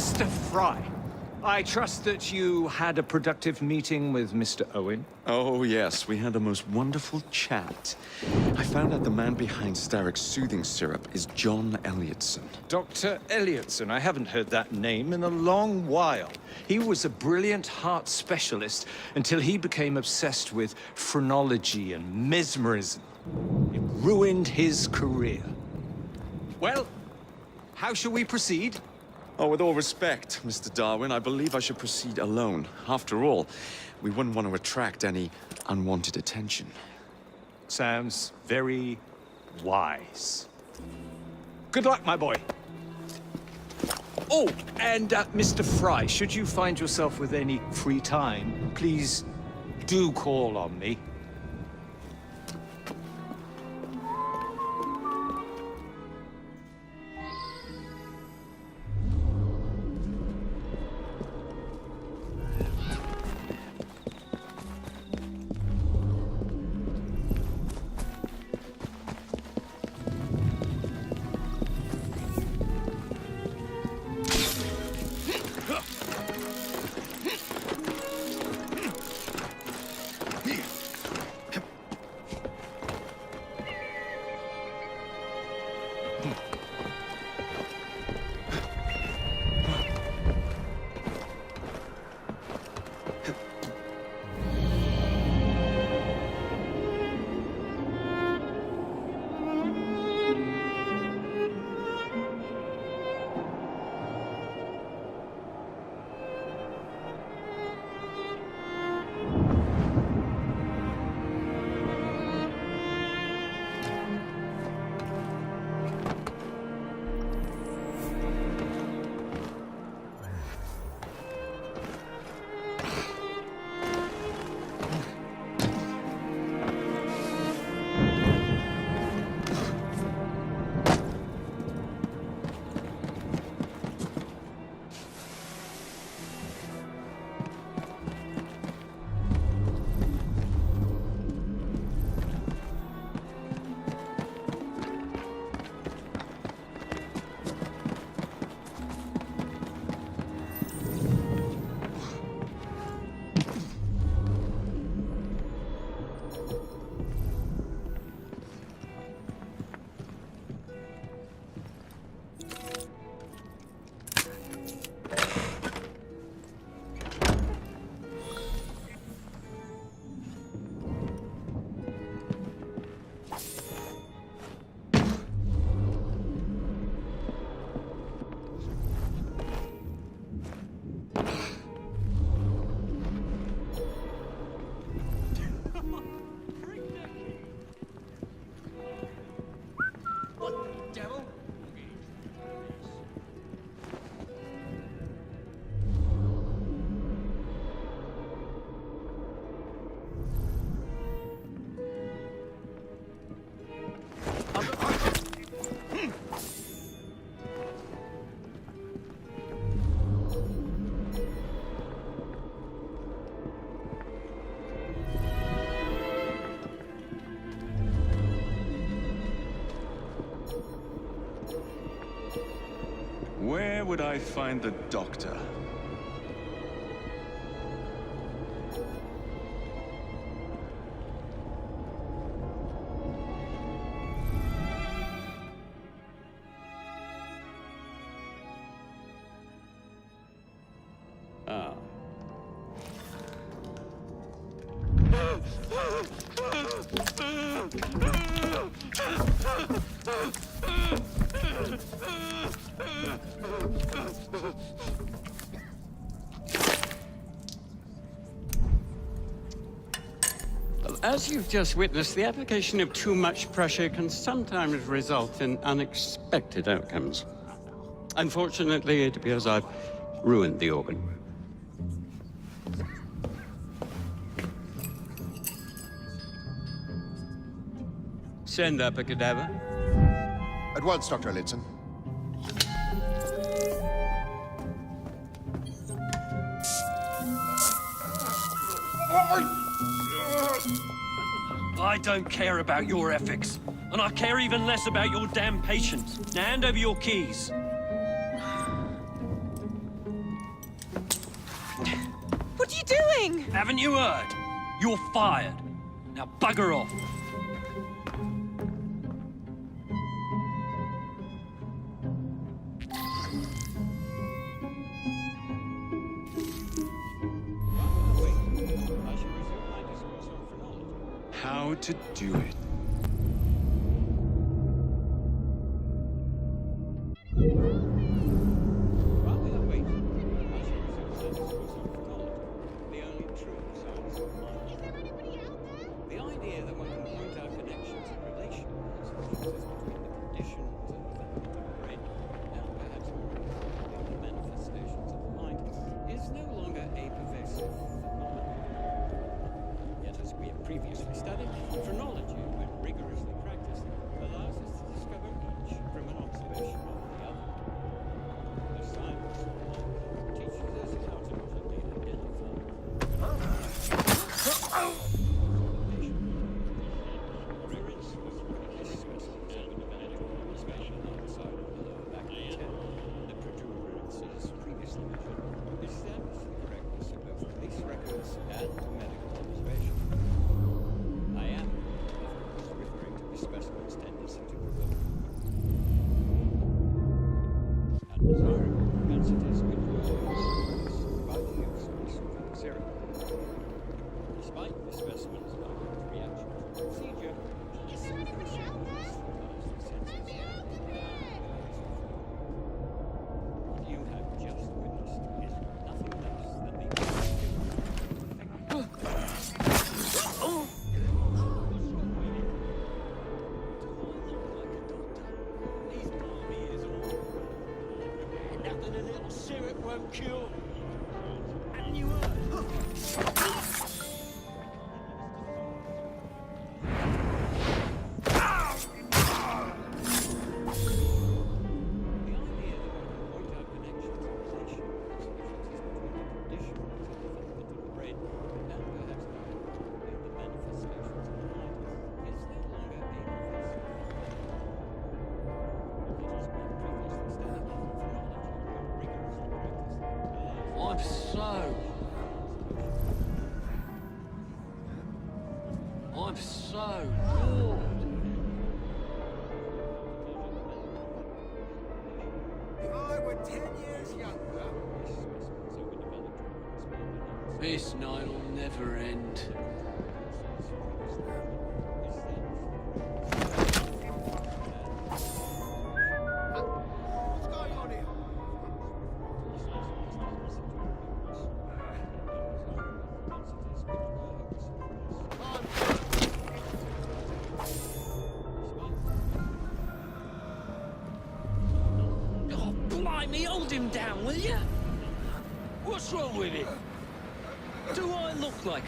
Mr. Fry, I trust that you had a productive meeting with Mr. Owen. Oh, yes, we had the most wonderful chat. I found out the man behind Starrick's soothing syrup is John Elliotson. Dr. Elliotson, I haven't heard that name in a long while. He was a brilliant heart specialist until he became obsessed with phrenology and mesmerism. It ruined his career. Well, how shall we proceed? Oh, with all respect, Mr. Darwin, I believe I should proceed alone. After all, we wouldn't want to attract any unwanted attention. Sounds very wise. Good luck, my boy. Oh, and Mr. Fry, should you find yourself with any free time, please do call on me. Where would I find the doctor? Ah. As you've just witnessed, the application of too much pressure can sometimes result in unexpected outcomes. Unfortunately, it appears I've ruined the organ. Send up a cadaver. At once, Dr. Elliotson. I don't care about your ethics, and I care even less about your damn patients. Now hand over your keys. Haven't you heard? You're fired. Now bugger off. How to do it. Previously studied, phrenology, when rigorously practiced, allows us to discover each from an observation of the other. The science teaches us how to quickly identify. Rearance was this specimen has been developed, especially outside of the lower back of the head. The protuberances previously measured established the correctness of both police records and medical observation. I am, of course, referring to the specimen's tendency to provoke undesirable propensities which were influenced by the use of the soothing serum. Despite the specimen's violent reaction to the procedure, the soothing serum stimulates the senses What you have just witnessed is nothing less than the nothing a little syrup won't cure. And you I'm so bored. If I were 10 years younger... This night will never end. What's going on here? Oh, blimey, hold him down, will you? What's wrong with him? Do I look like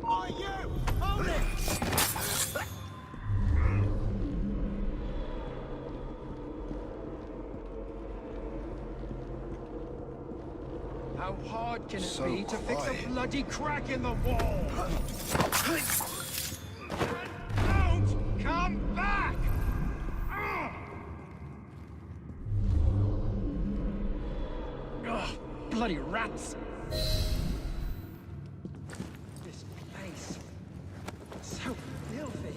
Are you? Hold it! How hard can it be to fix a bloody crack in the wall? Don't come back! Ugh, bloody rats! This place, so filthy.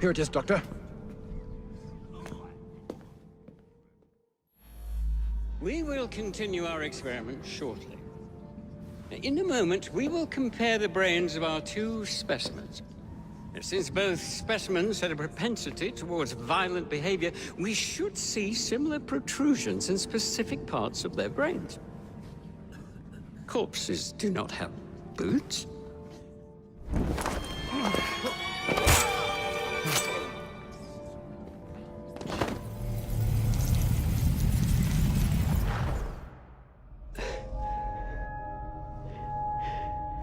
Here it is, Doctor. We will continue our experiment shortly. In a moment, we will compare the brains of our two specimens. Since both specimens had a propensity towards violent behavior, we should see similar protrusions in specific parts of their brains. Corpses do not have boots.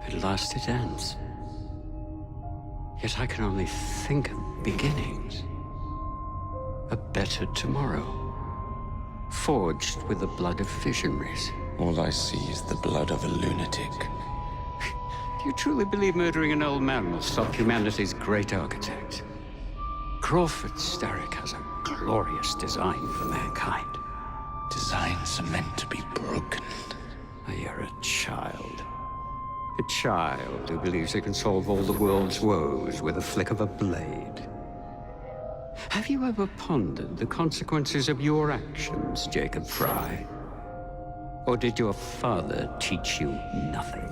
At last it ends. Yet I can only think of beginnings. A better tomorrow, forged with the blood of visionaries. All I see is the blood of a lunatic. Do you truly believe murdering an old man will stop humanity's great architect? Crawford Starrick has a glorious design for mankind. Designs are meant to be broken. You're a child. A child who believes it can solve all the world's woes with a flick of a blade. Have you ever pondered the consequences of your actions, Jacob Fry? Or did your father teach you nothing?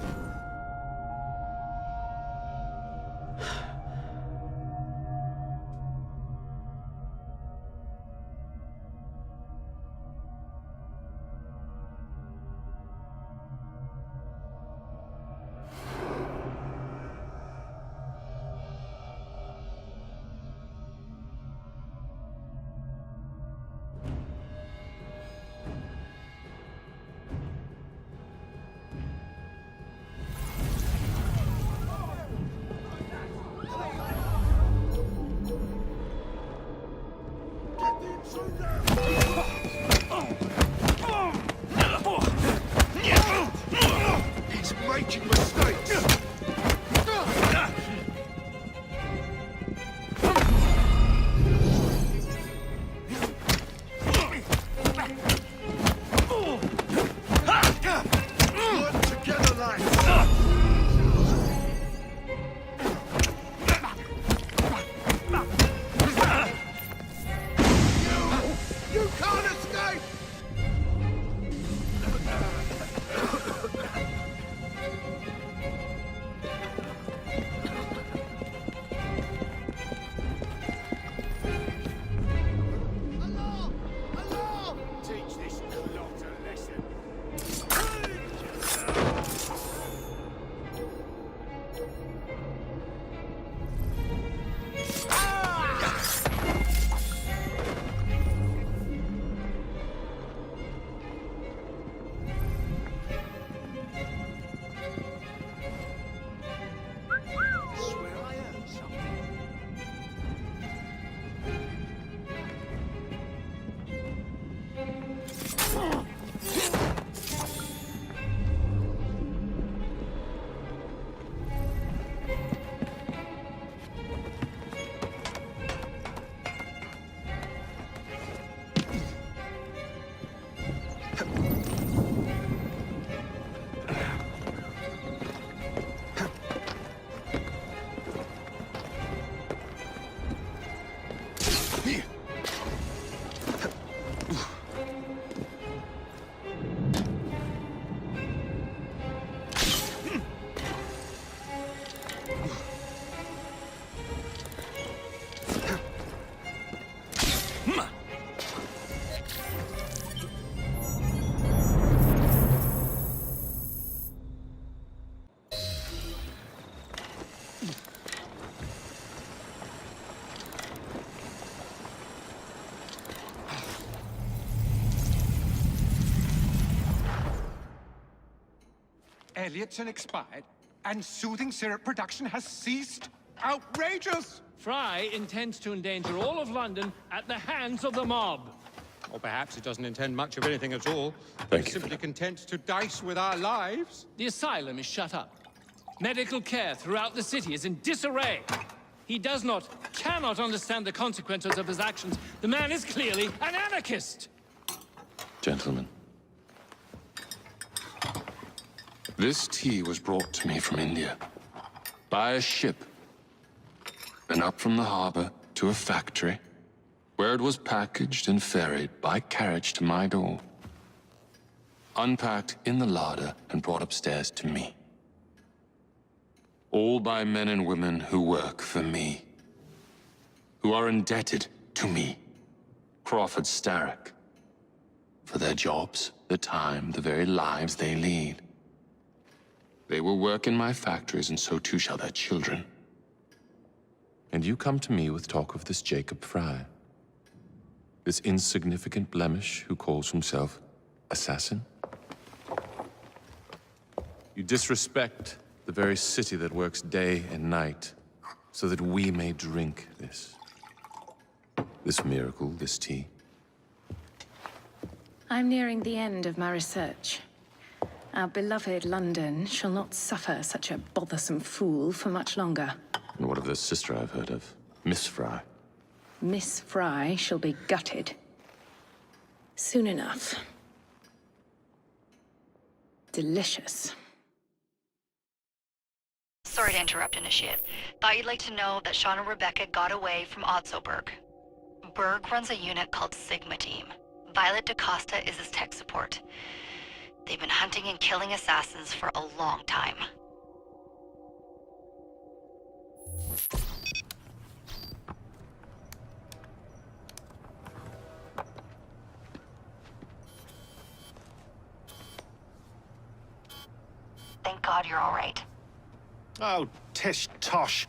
He's making mistakes! Work together, lads! You can't escape! Alarm! Alarm! Teach this lot a lesson. Swear I heard something. Elliotson expired, and soothing syrup production has ceased? Outrageous! Fry intends to endanger all of London at the hands of the mob. Or perhaps it doesn't intend much of anything at all. Thank It's you. simply content to dice with our lives. The asylum is shut up. Medical care throughout the city is in disarray. He cannot understand the consequences of his actions. The man is clearly an anarchist! Gentlemen. This tea was brought to me from India. By a ship. And up from the harbor, to a factory, where it was packaged and ferried by carriage to my door, unpacked in the larder and brought upstairs to me. All by men and women who work for me, who are indebted to me, Crawford Starrick, for their jobs, the time, the very lives they lead. They will work in my factories, and so too shall their children. And you come to me with talk of this Jacob Fry, this insignificant blemish who calls himself assassin? You disrespect the very city that works day and night so that we may drink this miracle, this tea. I'm nearing the end of my research. Our beloved London shall not suffer such a bothersome fool for much longer. And what of this sister I've heard of, Miss Fry? Miss Fry shall be gutted. Soon enough. Delicious. Sorry to interrupt, Initiate. Thought you'd like to know that Sean and Rebecca got away from Otzoberg. Berg runs a unit called Sigma Team. Violet DaCosta is his tech support. They've been hunting and killing assassins for a long time. Thank God you're all right. Oh, tish tosh.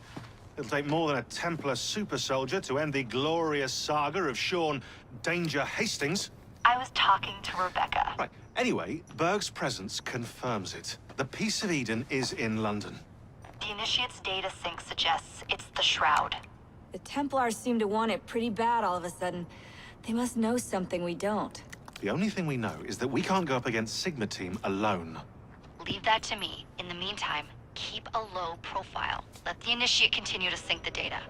It'll take more than a Templar super soldier to end the glorious saga of Sean Danger Hastings. I was talking to Rebecca. Right. Anyway, Berg's presence confirms it. The Peace of Eden is in London. The Initiate's data sync suggests it's the Shroud. The Templars seem to want it pretty bad all of a sudden. They must know something we don't. The only thing we know is that we can't go up against Sigma Team alone. Leave that to me. In the meantime, keep a low profile. Let the Initiate continue to sync the data.